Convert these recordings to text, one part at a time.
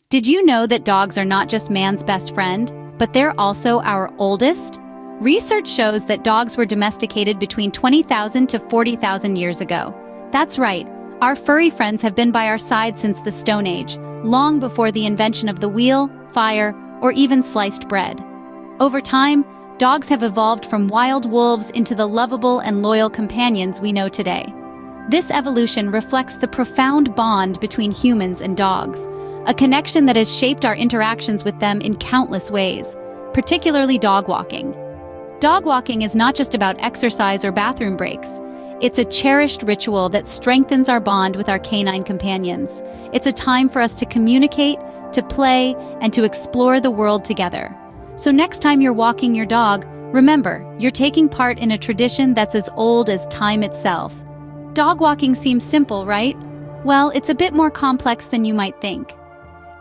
Did you know that dogs are not just man's best friend, but they're also our oldest? Research shows that dogs were domesticated between 20,000 to 40,000 years ago. That's right, our furry friends have been by our side since the Stone Age, long before the invention of the wheel, fire, or even sliced bread. Over time, dogs have evolved from wild wolves into the lovable and loyal companions we know today. This evolution reflects the profound bond between humans and dogs, a connection that has shaped our interactions with them in countless ways, particularly dog walking. Dog walking is not just about exercise or bathroom breaks. It's a cherished ritual that strengthens our bond with our canine companions. It's a time for us to communicate, to play, and to explore the world together. So next time you're walking your dog, remember, you're taking part in a tradition that's as old as time itself. Dog walking seems simple, right? Well, it's a bit more complex than you might think.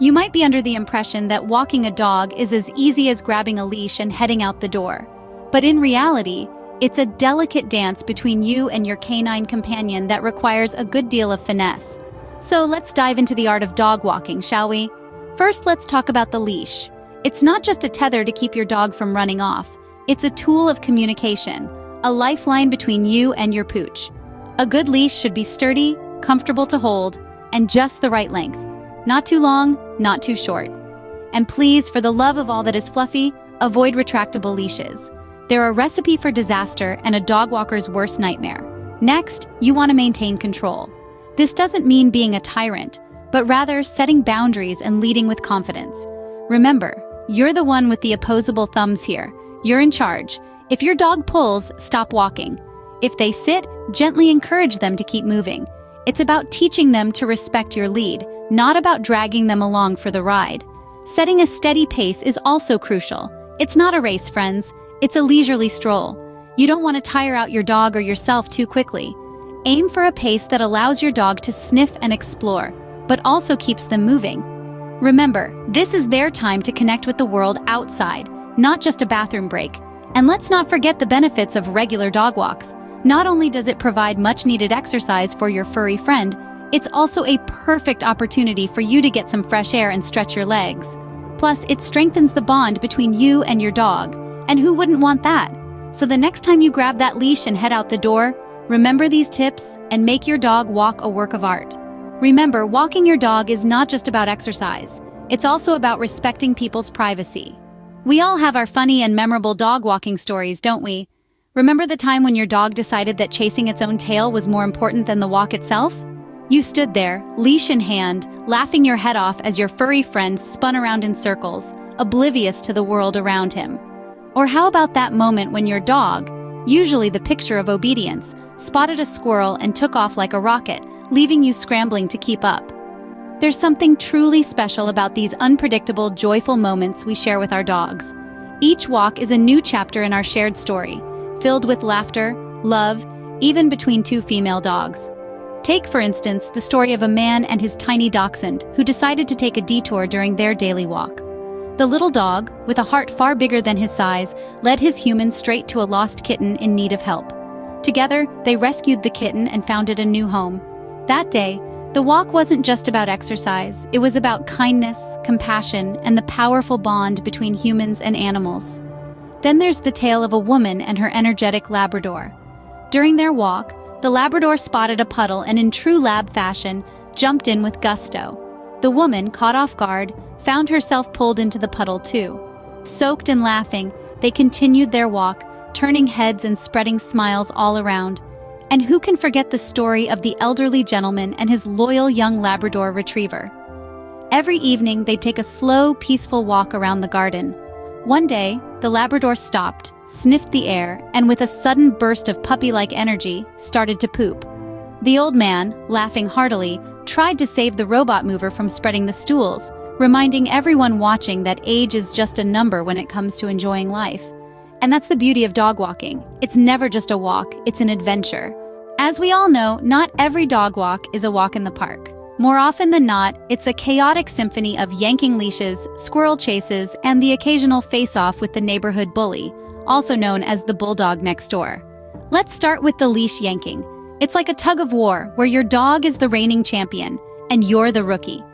You might be under the impression that walking a dog is as easy as grabbing a leash and heading out the door. But in reality, it's a delicate dance between you and your canine companion that requires a good deal of finesse. So let's dive into the art of dog walking, shall we? First, let's talk about the leash. It's not just a tether to keep your dog from running off. It's a tool of communication, a lifeline between you and your pooch. A good leash should be sturdy, comfortable to hold, and just the right length. Not too long, not too short. And please, for the love of all that is fluffy, avoid retractable leashes. They're a recipe for disaster and a dog walker's worst nightmare. Next, you want to maintain control. This doesn't mean being a tyrant, but rather setting boundaries and leading with confidence. Remember, you're the one with the opposable thumbs here. You're in charge. If your dog pulls, stop walking. If they sit, gently encourage them to keep moving. It's about teaching them to respect your lead, not about dragging them along for the ride. Setting a steady pace is also crucial. It's not a race, friends. It's a leisurely stroll. You don't want to tire out your dog or yourself too quickly. Aim for a pace that allows your dog to sniff and explore, but also keeps them moving. Remember, this is their time to connect with the world outside, not just a bathroom break. And let's not forget the benefits of regular dog walks. Not only does it provide much-needed exercise for your furry friend, it's also a perfect opportunity for you to get some fresh air and stretch your legs. Plus, it strengthens the bond between you and your dog. And who wouldn't want that? So the next time you grab that leash and head out the door, remember these tips and make your dog walk a work of art. Remember, walking your dog is not just about exercise. It's also about respecting people's privacy. We all have our funny and memorable dog walking stories, don't we? Remember the time when your dog decided that chasing its own tail was more important than the walk itself? You stood there, leash in hand, laughing your head off as your furry friend spun around in circles, oblivious to the world around him. Or how about that moment when your dog, usually the picture of obedience, spotted a squirrel and took off like a rocket, leaving you scrambling to keep up? There's something truly special about these unpredictable, joyful moments we share with our dogs. Each walk is a new chapter in our shared story, filled with laughter, love, even between two female dogs. Take, for instance, the story of a man and his tiny dachshund who decided to take a detour during their daily walk. The little dog, with a heart far bigger than his size, led his human straight to a lost kitten in need of help. Together, they rescued the kitten and found it a new home. That day, the walk wasn't just about exercise. It was about kindness, compassion, and the powerful bond between humans and animals. Then there's the tale of a woman and her energetic Labrador. During their walk, the Labrador spotted a puddle and in true lab fashion, jumped in with gusto. The woman, caught off guard, found herself pulled into the puddle too. Soaked and laughing, they continued their walk, turning heads and spreading smiles all around. And who can forget the story of the elderly gentleman and his loyal young Labrador retriever? Every evening, they'd take a slow, peaceful walk around the garden. One day, the Labrador stopped, sniffed the air, and with a sudden burst of puppy-like energy, started to poop. The old man, laughing heartily, tried to save the robot mover from spreading the stools, reminding everyone watching that age is just a number when it comes to enjoying life. And that's the beauty of dog walking. It's never just a walk, it's an adventure. As we all know, not every dog walk is a walk in the park. More often than not, it's a chaotic symphony of yanking leashes, squirrel chases, and the occasional face-off with the neighborhood bully, also known as the bulldog next door. Let's start with the leash yanking. It's like a tug of war where your dog is the reigning champion and you're the rookie.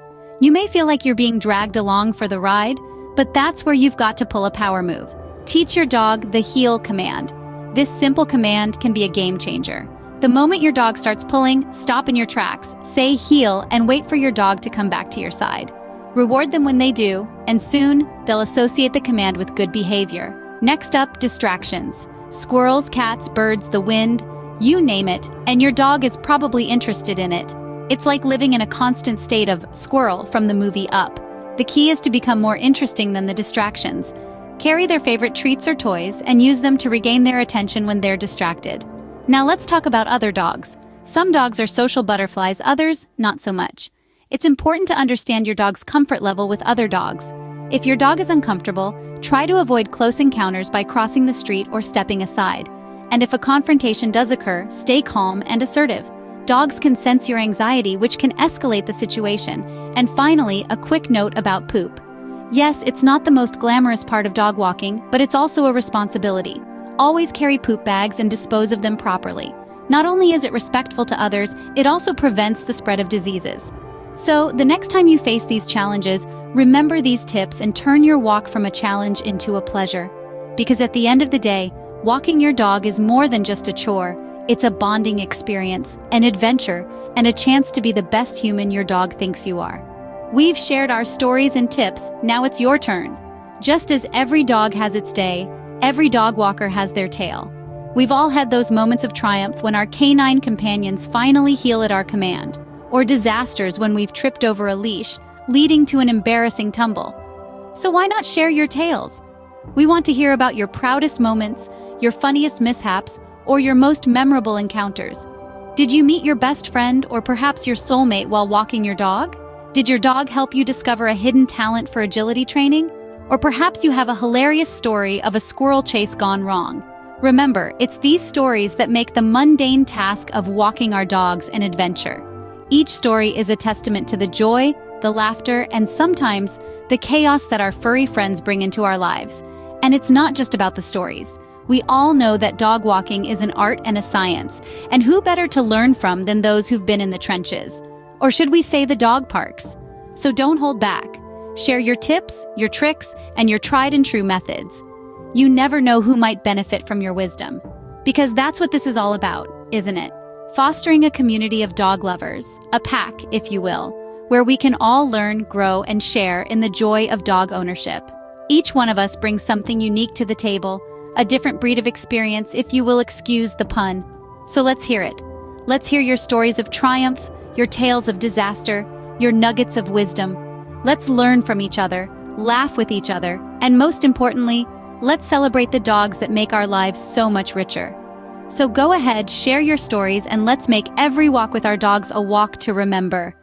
You may feel like you're being dragged along for the ride, but that's where you've got to pull a power move. Teach your dog the heel command. This simple command can be a game changer. The moment your dog starts pulling, stop in your tracks, say heel, and wait for your dog to come back to your side. Reward them when they do, and soon, they'll associate the command with good behavior. Next up, distractions. Squirrels, cats, birds, the wind, you name it, and your dog is probably interested in it. It's like living in a constant state of squirrel from the movie Up. The key is to become more interesting than the distractions. Carry their favorite treats or toys and use them to regain their attention when they're distracted. Now let's talk about other dogs. Some dogs are social butterflies, others, not so much. It's important to understand your dog's comfort level with other dogs. If your dog is uncomfortable, try to avoid close encounters by crossing the street or stepping aside. And if a confrontation does occur, stay calm and assertive. Dogs can sense your anxiety, which can escalate the situation. And finally, a quick note about poop. Yes, it's not the most glamorous part of dog walking, but it's also a responsibility. Always carry poop bags and dispose of them properly. Not only is it respectful to others, it also prevents the spread of diseases. So, the next time you face these challenges, remember these tips and turn your walk from a challenge into a pleasure. Because at the end of the day, walking your dog is more than just a chore. It's a bonding experience, an adventure, and a chance to be the best human your dog thinks you are. We've shared our stories and tips, now it's your turn. Just as every dog has its day, every dog walker has their tale. We've all had those moments of triumph when our canine companions finally heel at our command, or disasters when we've tripped over a leash, leading to an embarrassing tumble. So why not share your tales? We want to hear about your proudest moments, your funniest mishaps, or your most memorable encounters. Did you meet your best friend or perhaps your soulmate while walking your dog? Did your dog help you discover a hidden talent for agility training? Or perhaps you have a hilarious story of a squirrel chase gone wrong. Remember, it's these stories that make the mundane task of walking our dogs an adventure. Each story is a testament to the joy, the laughter, and sometimes the chaos that our furry friends bring into our lives. And it's not just about the stories. We all know that dog walking is an art and a science, and who better to learn from than those who've been in the trenches? Or should we say the dog parks? So don't hold back. Share your tips, your tricks, and your tried and true methods. You never know who might benefit from your wisdom. Because that's what this is all about, isn't it? Fostering a community of dog lovers, a pack, if you will, where we can all learn, grow, and share in the joy of dog ownership. Each one of us brings something unique to the table, a different breed of experience, if you will excuse the pun. So let's hear it. Let's hear your stories of triumph, your tales of disaster, your nuggets of wisdom. Let's learn from each other, laugh with each other, and most importantly, let's celebrate the dogs that make our lives so much richer. So go ahead, share your stories, and let's make every walk with our dogs a walk to remember.